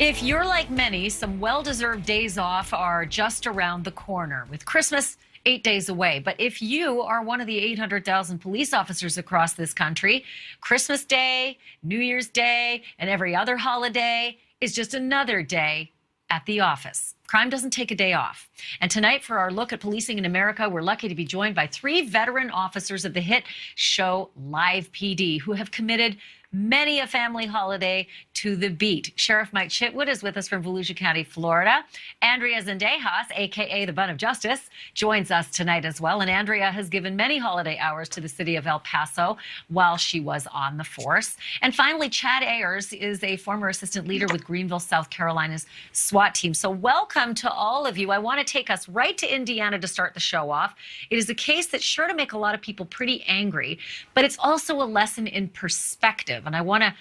If you're like many, some well-deserved days off are just around the corner, with Christmas 8 days away. But if you are one of the 800,000 police officers across this country, Christmas Day, New Year's Day, and every other holiday is just another day at the office. Crime doesn't take a day off. And tonight, for our look at policing in America, we're lucky to be joined by 3 veteran officers of the hit show Live PD who have committed many a family holiday to the beat. Sheriff Mike Chitwood is with us from Volusia County, Florida. ANDREA ZENDEJAS, a.k.a. the Bun of Justice, joins us tonight as well. And ANDREA has given many holiday hours to the city of El Paso while she was on the force. And finally, Chad AYERS is a former assistant leader with Greenville, South Carolina's SWAT team. So welcome to all of you. I want to take us right to Indiana to start the show off. It is a case that's sure to make a lot of people pretty angry, but it's also a lesson in perspective. And I want to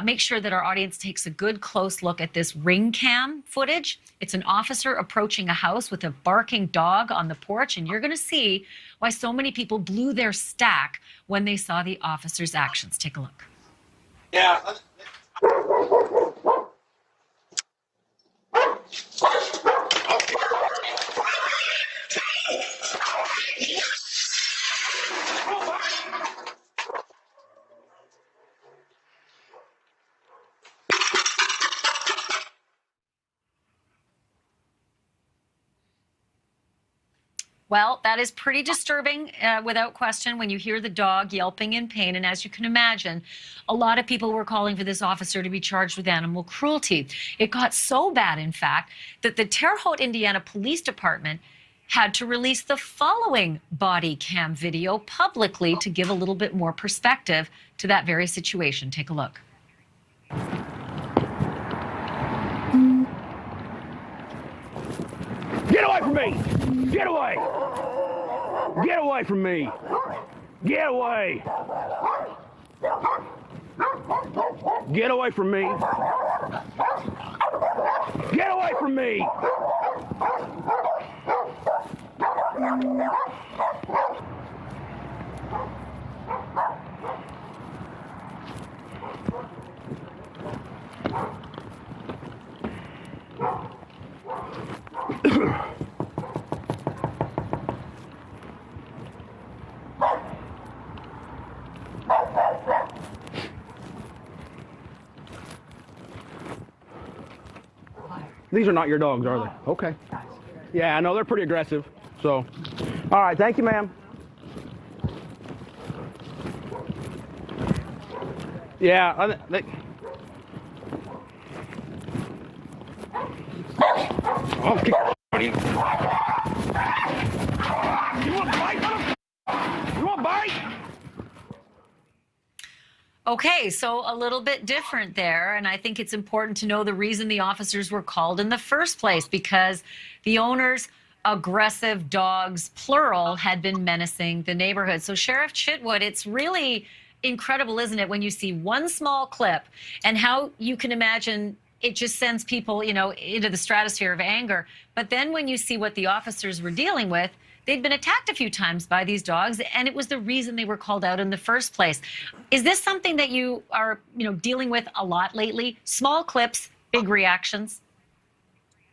make sure that our audience takes a good close look at this ring cam footage. It's an officer approaching a house with a barking dog on the porch, and you're going to see why so many people blew their stack when they saw the officer's actions. Take a look. Yeah. Well, that is pretty disturbing, without question, when you hear the dog yelping in pain. And as you can imagine, a lot of people were calling for this officer to be charged with animal cruelty. It got so bad, in fact, that the Terre Haute, Indiana Police Department had to release the following body cam video publicly to give a little bit more perspective to that very situation. Take a look. Get away from me! Get away! Get away from me! Get away! Get away from me! Get away from me! These are not your dogs, are they? Okay. Yeah, I know they're pretty aggressive. So, all right, thank you, ma'am. Yeah, oh, you want to bite? You want to bite? Okay, so a little bit different there, and I think it's important to know the reason the officers were called in the first place, because the owner's aggressive dogs, plural, had been menacing the neighborhood. So Sheriff Chitwood, it's really incredible, isn't it, when you see one small clip and how you can imagine it just sends people, you know, into the stratosphere of anger. But then when you see what the officers were dealing with, they'd been attacked a few times by these dogs, and it was the reason they were called out in the first place. Is this something that you are, dealing with a lot lately? Small clips, big reactions?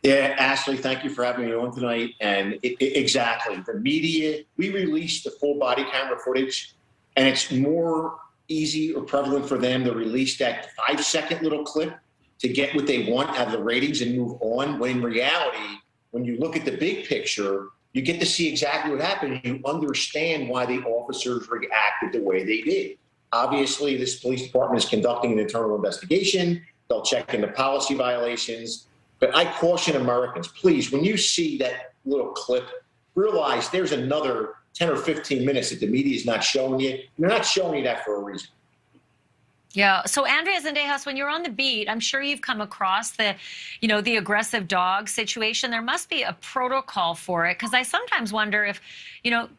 Yeah, Ashleigh, thank you for having me on tonight. And exactly, the media, we released the full body camera footage, and it's more easy or prevalent for them to release that 5-second little clip to get what they want out of the ratings and move on. When in reality, when you look at the big picture, you get to see exactly what happened. You understand why the officers reacted the way they did. Obviously, this police department is conducting an internal investigation. They'll check into policy violations. But I caution Americans, please, when you see that little clip, realize there's another 10 or 15 minutes that the media is not showing you. They're not showing you that for a reason. Yeah. So ANDREA ZENDEJAS, when you're on the beat, I'm sure you've come across the aggressive dog situation. There must be a protocol for it, because I sometimes wonder if,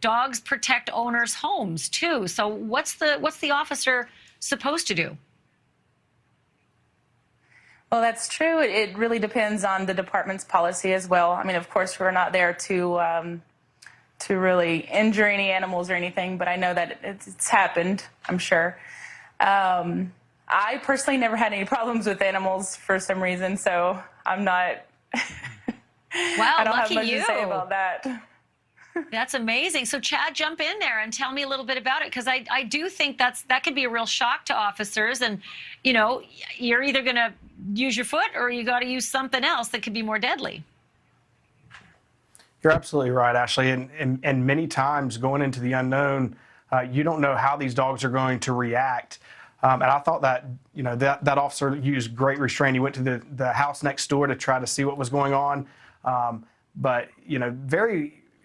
dogs protect owners' homes too. So what's the officer supposed to do? Well, that's true. It really depends on the department's policy as well. I mean, of course, we're not there to really injure any animals or anything, but I know that it's happened, I'm sure. I personally never had any problems with animals for some reason, so I'm not. Wow, I don't have lucky much you. to say about that. That's amazing. So, Chad, jump in there and tell me a little bit about it, because I do think that could be a real shock to officers. And, you know, you're either going to use your foot or you got to use something else that could be more deadly. You're absolutely right, Ashleigh. And many times going into the unknown, you don't know how these dogs are going to react. And I thought that, you know, that officer used great restraint. He went to the house next door to try to see what was going on. But, you know,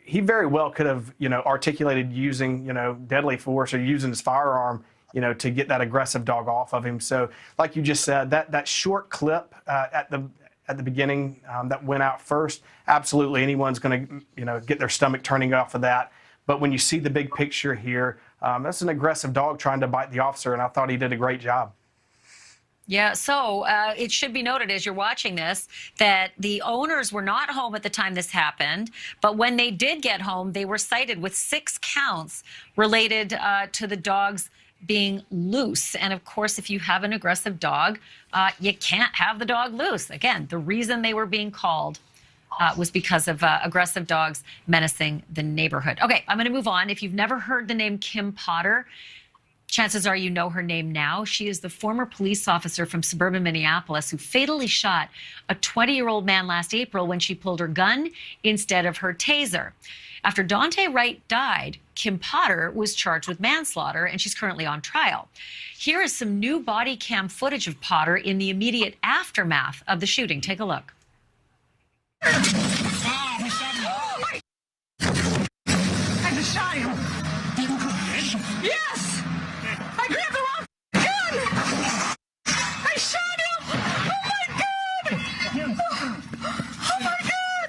he very well could have, you know, articulated using, you know, deadly force or using his firearm, you know, to get that aggressive dog off of him. So, like you just said, that short clip at the beginning that went out first, absolutely anyone's going to, you know, get their stomach turning off of that. But when you see the big picture here, that's an aggressive dog trying to bite the officer, and I thought he did a great job. Yeah, so it should be noted as you're watching this that the owners were not home at the time this happened, but when they did get home, they were cited with 6 counts related to the dogs being loose. And of course, if you have an aggressive dog, you can't have the dog loose. Again, the reason they were being called was because of aggressive dogs menacing the neighborhood. Okay, I'm going to move on. If you've never heard the name Kim Potter, chances are you know her name now. She is the former police officer from suburban Minneapolis who fatally shot a 20-year-old man last April when she pulled her gun instead of her taser. After Daunte Wright died, Kim Potter was charged with manslaughter, and she's currently on trial. Here is some new body cam footage of Potter in the immediate aftermath of the shooting. Take a look. I just shot him. Yes! I grabbed the wrong gun! I shot him! Oh my God! Oh my God!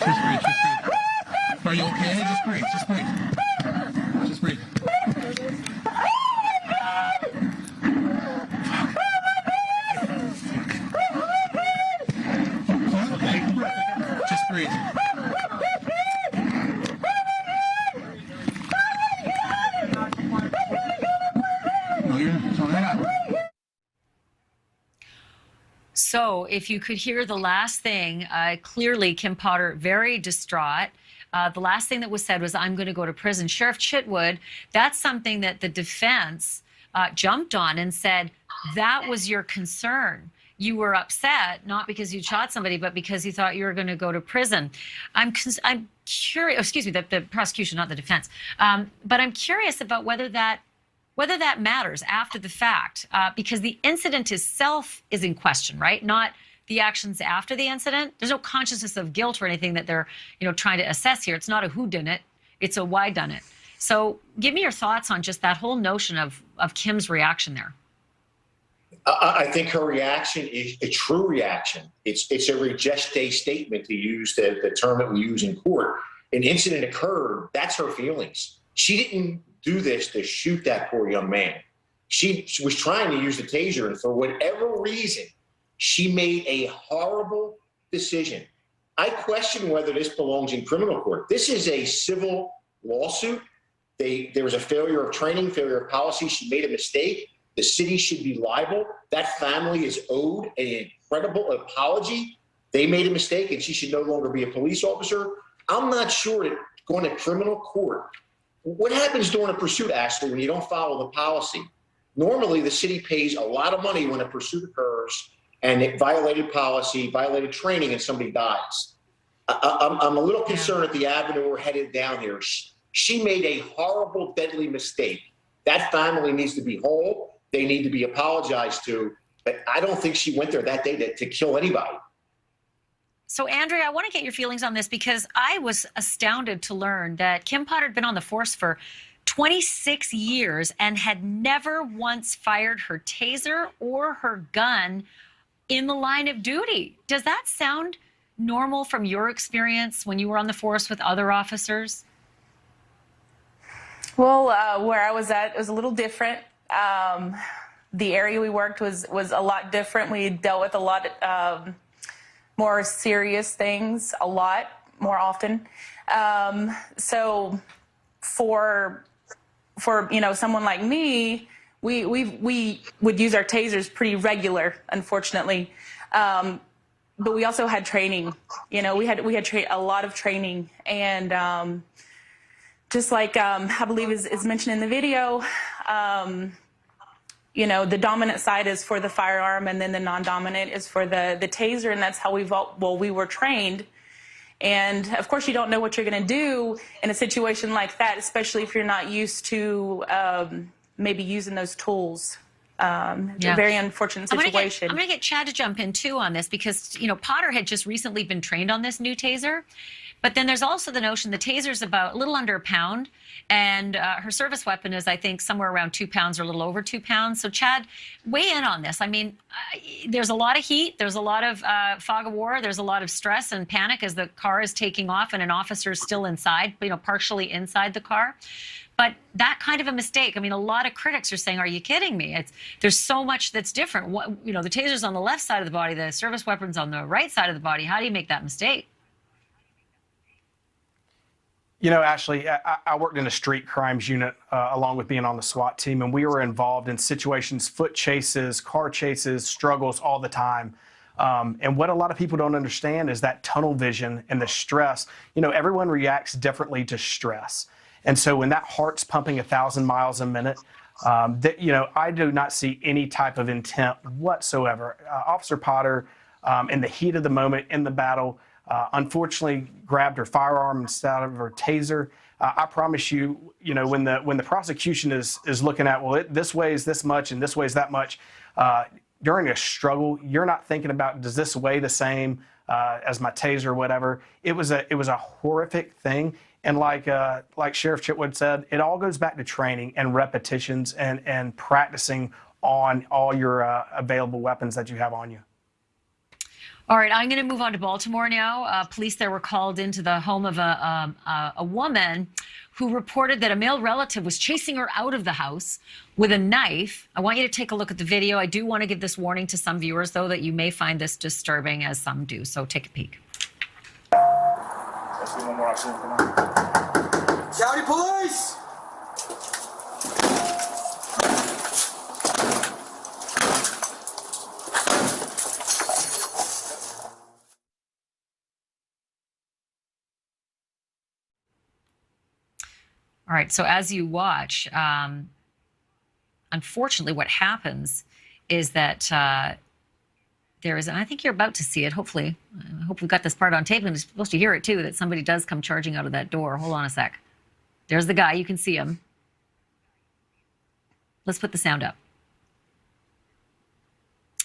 Just breathe. Are you okay? Just breathe. Just breathe. Just breathe. Just breathe. No, you're not. So if you could hear the last thing, clearly Kim Potter very distraught. The last thing that was said was, I'm going to go to prison. Sheriff Chitwood, that's something that the defense jumped on and said, that was your concern. You were upset, not because you shot somebody, but because you thought you were going to go to prison. I'm curious, excuse me, the prosecution, not the defense. But I'm curious about whether that matters after the fact, because the incident itself is in question, right? Not the actions after the incident. There's no consciousness of guilt or anything that they're, you know, trying to assess here. It's not a whodunit, it's a why done it. So give me your thoughts on just that whole notion of Kim's reaction there. I think her reaction is a true reaction. It's a regeste statement, to use the term that we use in court. An incident occurred, that's her feelings. She didn't do this to shoot that poor young man. She was trying to use the taser, and for whatever reason, she made a horrible decision. I question whether this belongs in criminal court. This is a civil lawsuit. There was a failure of training, failure of policy. She made a mistake. The city should be liable. That family is owed an incredible apology. They made a mistake, and she should no longer be a police officer. I'm not sure that going to criminal court. What happens during a pursuit, Ashleigh, when you don't follow the policy? Normally, the city pays a lot of money when a pursuit occurs and it violated policy, violated training, and somebody dies. I'm a little concerned at the avenue we're headed down here. She made a horrible, deadly mistake. That family needs to be whole. They need to be apologized to. But I don't think she went there that day to kill anybody. So, Andrea, I want to get your feelings on this, because I was astounded to learn that Kim Potter had been on the force for 26 years and had never once fired her taser or her gun in the line of duty. Does that sound normal from your experience when you were on the force with other officers? Well, where I was at, it was a little different. The area we worked was a lot different. We dealt with a lot more serious things a lot more often. So for someone like me, we would use our tasers pretty regular, unfortunately. But we also had training. We had a lot of training, and just like I believe is mentioned in the video, the dominant side is for the firearm, and then the non-dominant is for the taser, and that's how we were trained. And of course, you don't know what you're going to do in a situation like that, especially if you're not used to maybe using those tools. It's a very unfortunate situation. I'm going to get Chad to jump in too on this, because Potter had just recently been trained on this new taser. But then there's also the notion the taser's about a little under a pound, and her service weapon is, I think, somewhere around 2 pounds or a little over 2 pounds. So Chad, weigh in on this. I mean, there's a lot of heat, there's a lot of fog of war, there's a lot of stress and panic as the car is taking off and an officer is still inside, partially inside the car. But that kind of a mistake, I mean, a lot of critics are saying, are you kidding me? There's so much that's different. The taser's on the left side of the body, the service weapon's on the right side of the body. How do you make that mistake? Ashleigh, I worked in a street crimes unit along with being on the SWAT team, and we were involved in situations, foot chases, car chases, struggles all the time. And what a lot of people don't understand is that tunnel vision and the stress. Everyone reacts differently to stress. And so when that heart's pumping 1,000 miles a minute, I do not see any type of intent whatsoever. Officer Potter, in the heat of the moment in the battle, unfortunately grabbed her firearm instead of her taser. I promise you, when the prosecution is looking at, well, this weighs this much and this weighs that much, during a struggle, you're not thinking about, does this weigh the same as my taser or whatever. It was a horrific thing. And like Sheriff Chitwood said, it all goes back to training and repetitions and practicing on all your available weapons that you have on you. All right, I'm going to move on to Baltimore now. Police there were called into the home of a woman who reported that a male relative was chasing her out of the house with a knife. I want you to take a look at the video. I do want to give this warning to some viewers, though, that you may find this disturbing, as some do. So take a peek. Let's do one more option. Come on. County Police! All right, so as you watch, unfortunately what happens is that there is, and I think you're about to see it, hopefully. I hope we've got this part on tape, and you're supposed to hear it too, that somebody does come charging out of that door. Hold on a sec. There's the guy, you can see him. Let's put the sound up.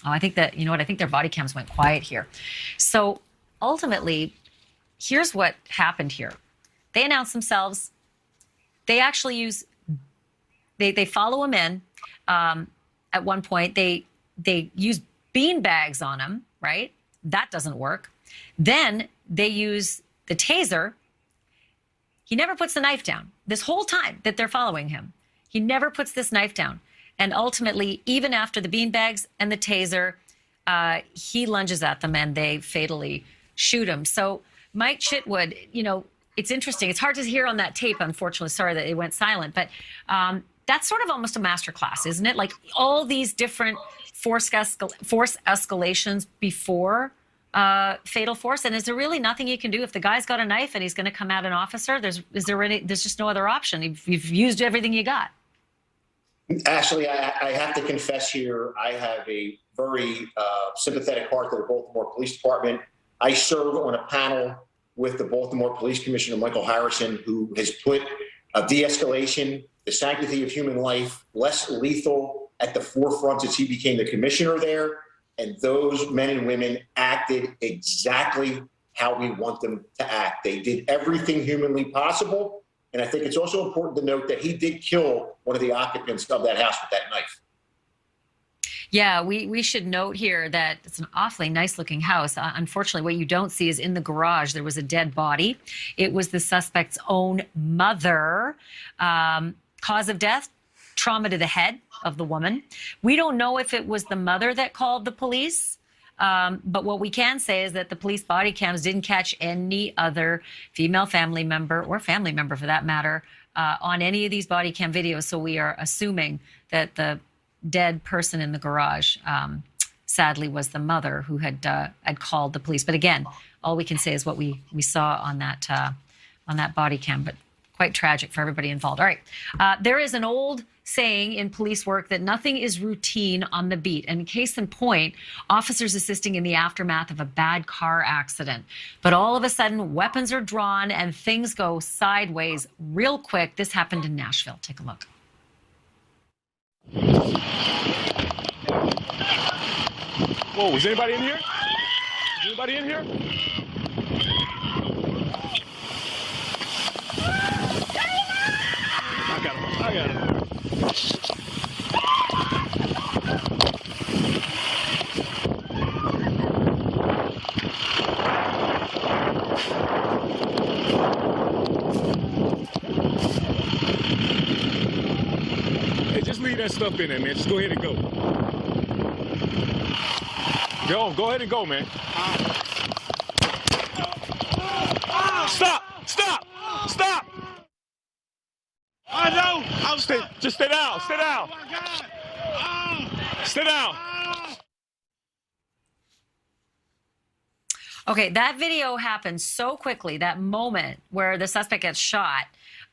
Oh, I think that, I think their body cams went quiet here. So ultimately, here's what happened here. They announced themselves. They actually they follow him in. At one point, they use bean bags on him, right? That doesn't work. Then they use the taser. He never puts the knife down. This whole time that they're following him, he never puts this knife down. And ultimately, even after the bean bags and the taser, he lunges at them and they fatally shoot him. So Mike Chitwood, it's interesting. It's hard to hear on that tape, unfortunately. Sorry that it went silent. But that's sort of almost a masterclass, isn't it? Like all these different force escalations before fatal force. And is there really nothing you can do if the guy's got a knife and he's going to come at an officer? There's just no other option. You've used everything you got. Ashleigh, I have to confess here, I have a very sympathetic heart to the Baltimore Police Department. I serve on a panel with the Baltimore Police Commissioner, Michael Harrison, who has put de-escalation, the sanctity of human life, less lethal at the forefront since he became the commissioner there. And those men and women acted exactly how we want them to act. They did everything humanly possible. And I think it's also important to note that he did kill one of the occupants of that house with that knife. Yeah, we should note here that it's an awfully nice looking house. Unfortunately, what you don't see is in the garage, there was a dead body. It was the suspect's own mother. Cause of death, trauma to the head of the woman. We don't know if it was the mother that called the police But what we can say is that the police body cams didn't catch any other female family member, or family member for that matter, on any of these body cam videos. So we are assuming that the dead person in the garage, sadly, was the mother who had called the police. But again, all we can say is what we saw on that body cam. But quite tragic for everybody involved. All right. There is an old saying in police work that nothing is routine on the beat. And case in point, officers assisting in the aftermath of a bad car accident. But all of a sudden, weapons are drawn and things go sideways real quick. This happened in Nashville. Take a look. Whoa, is anybody in here? Is anybody in here? I got him. Hey, just leave that stuff in there, man. Just go ahead and go. Go ahead and go, man. Stop! Stop! Stop! I know. Just stay down. Stay down. Oh my God. Oh. Stay down. Oh. Okay, that video happened so quickly, that moment where the suspect gets shot.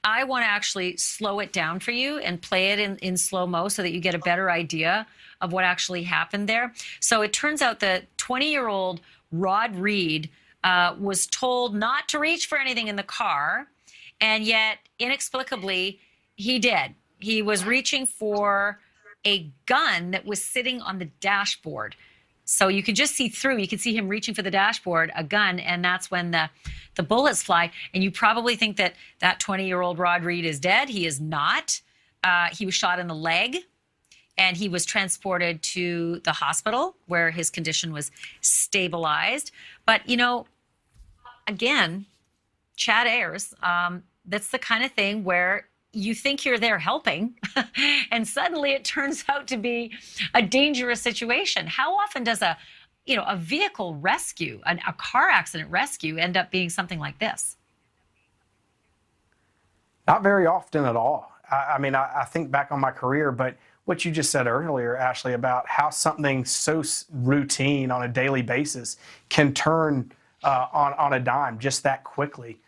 I want to actually slow it down for you and play it in slow-mo so that you get a better idea of what actually happened there. So it turns out that 20-year-old Rod Reed was told not to reach for anything in the car, and yet inexplicably he did. He was reaching for a gun that was sitting on the dashboard. So you can just see through. You can see him reaching for the dashboard, a gun, and that's when the bullets fly. And you probably think that that 20-year-old Rod Reed is dead. He is not. He was shot in the leg, and he was transported to the hospital where his condition was stabilized. But, you know, again, Chad Ayers, that's the kind of thing where you think you're there helping, and suddenly it turns out to be a dangerous situation. How often does a vehicle rescue, a car accident rescue, end up being something like this? Not very often at all. I mean, I think back on my career, but what you just said earlier, Ashleigh, about how something so routine on a daily basis can turn on a dime just that quickly.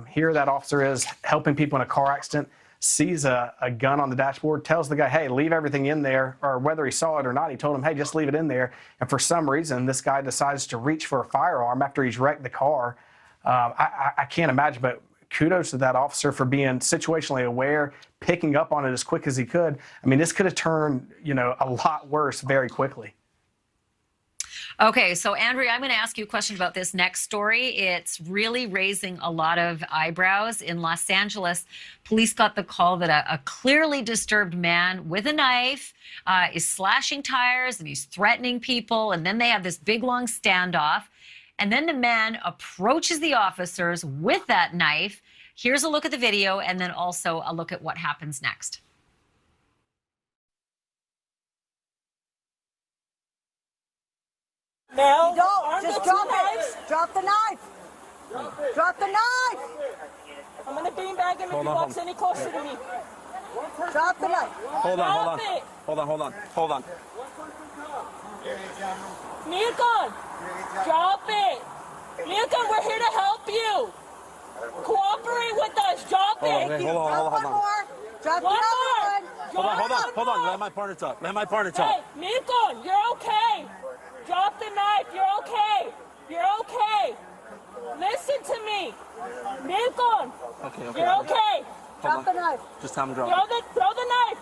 Here that officer is helping people in a car accident, sees a gun on the dashboard, tells the guy, hey, leave everything in there, or whether he saw it or not, he told him, hey, just leave it in there. And for some reason, this guy decides to reach for a firearm after he's wrecked the car. I can't imagine, but kudos to that officer for being situationally aware, picking up on it as quick as he could. I mean, this could have turned, a lot worse very quickly. Okay, so Andrea, I'm going to ask you a question about this next story. It's really raising a lot of eyebrows. In Los Angeles, police got the call that a clearly disturbed man with a knife is slashing tires and he's threatening people. And then they have this big, long standoff. And then the man approaches the officers with that knife. Here's a look at the video, and then also a look at what happens next. No, don't. Just drop it. Drop the knife. Drop the knife. I'm going to beanbag him if he walks any closer to me. Drop the knife. Hold on. Milton, drop it. Milton, we're here to help you. Cooperate with us. Drop it. Drop one more. Drop One another more. one. Hold on. Let my partner talk. Hey, Milton, you're okay. Drop the knife. You're okay. You're okay. Listen to me. Milton. Okay. You're okay. Drop the knife. Just have him drop Throw the knife.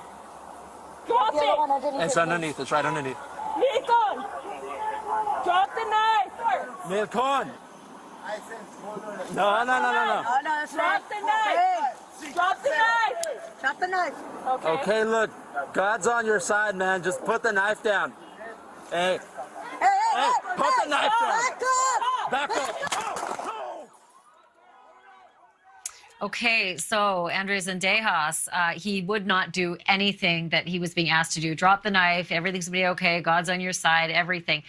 Drop The other one it. underneath. It's underneath. It's right underneath. Milton. Drop the knife. Milcon. No. Oh, no, that's right. Drop the knife. Drop the knife. Drop the knife. Okay, look. God's on your side, man. Just put the knife down. Hey, Hey, put the knife down. Back up. Back up. Okay, so ANDREA ZENDEJAS, he would not do anything that he was being asked to do. Drop the knife, everything's gonna be okay, God's on your side, everything.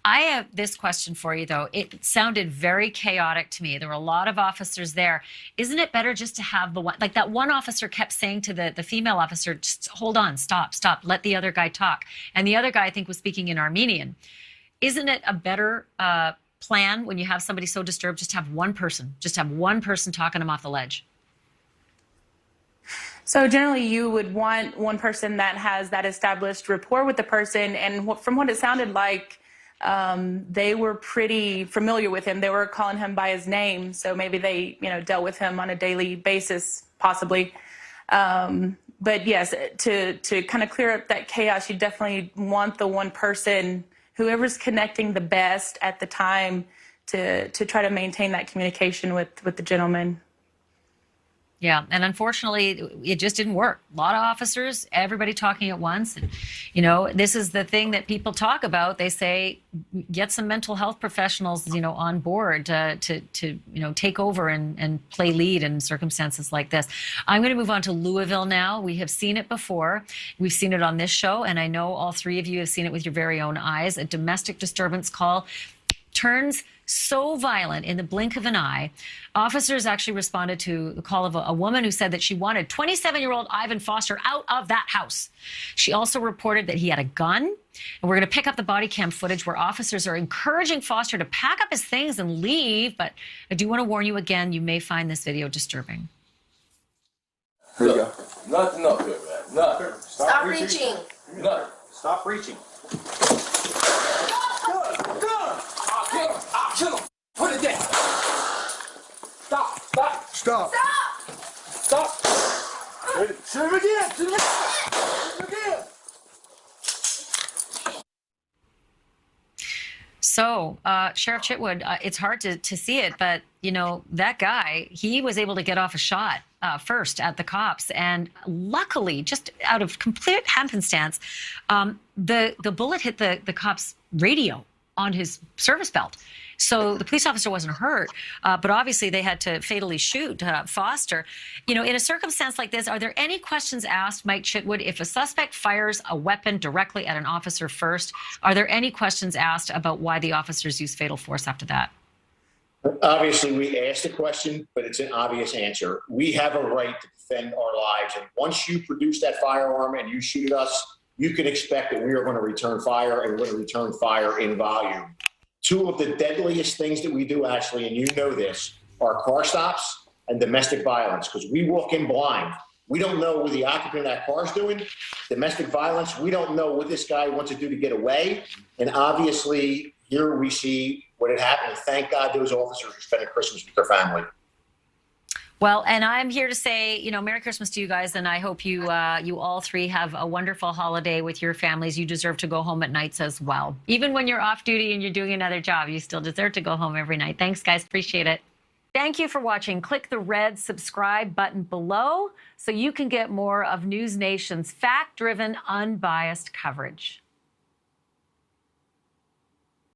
I have this question for you, though. It sounded very chaotic to me. There were a lot of officers there. Isn't it better just to have the one, like that one officer kept saying to the female officer, just hold on, stop, let the other guy talk. And the other guy, I think, was speaking in Armenian. Isn't it a better plan when you have somebody so disturbed, just have one person talking them off the ledge? So generally you would want one person that has that established rapport with the person, and from what it sounded like, they were pretty familiar with him. They were calling him by his name, so maybe they, dealt with him on a daily basis, possibly. But yes, to kind of clear up that chaos, you definitely want the one person, whoever's connecting the best at the time, to try to maintain that communication with the gentleman. Yeah, and unfortunately, it just didn't work. A lot of officers, everybody talking at once. And, this is the thing that people talk about. They say, get some mental health professionals, on board to take over and play lead in circumstances like this. I'm going to move on to Louisville now. We have seen it before. We've seen it on this show, and I know all three of you have seen it with your very own eyes. A domestic disturbance call turns so violent in the blink of an eye. Officers actually responded to the call of a woman who said that she wanted 27-year-old Ivan Foster out of that house. She also reported that he had a gun. And we're going to pick up the body cam footage where officers are encouraging Foster to pack up his things and leave. But I do want to warn you again, you may find this video disturbing. Here you go. Nothing up here, man. Nothing. Stop reaching. Nothing. Stop reaching. I'll kill him. Put it down. Stop. Shoot him again. So, Sheriff Chitwood, it's hard to see it, but, that guy, he was able to get off a shot first at the cops. And luckily, just out of complete happenstance, the bullet hit the cop's radio on his service belt. So the police officer wasn't hurt, but obviously they had to fatally shoot Foster. In a circumstance like this, are there any questions asked, Mike Chitwood, if a suspect fires a weapon directly at an officer first? Are there any questions asked about why the officers use fatal force after that? Obviously, we asked the question, but it's an obvious answer. We have a right to defend our lives. And once you produce that firearm and you shoot at us, you can expect that we are going to return fire, and we're going to return fire in volume. Two of the deadliest things that we do, Ashleigh, and you know this, are car stops and domestic violence, because we walk in blind. We don't know what the occupant of that car is doing. Domestic violence, we don't know what this guy wants to do to get away. And obviously, here we see what had happened. Thank God those officers are spending Christmas with their family. Well, and I'm here to say, Merry Christmas to you guys, and I hope you all three have a wonderful holiday with your families. You deserve to go home at nights as well. Even when you're off duty and you're doing another job, you still deserve to go home every night. Thanks, guys. Appreciate it. Thank you for watching. Click the red subscribe button below so you can get more of NewsNation's fact-driven, unbiased coverage.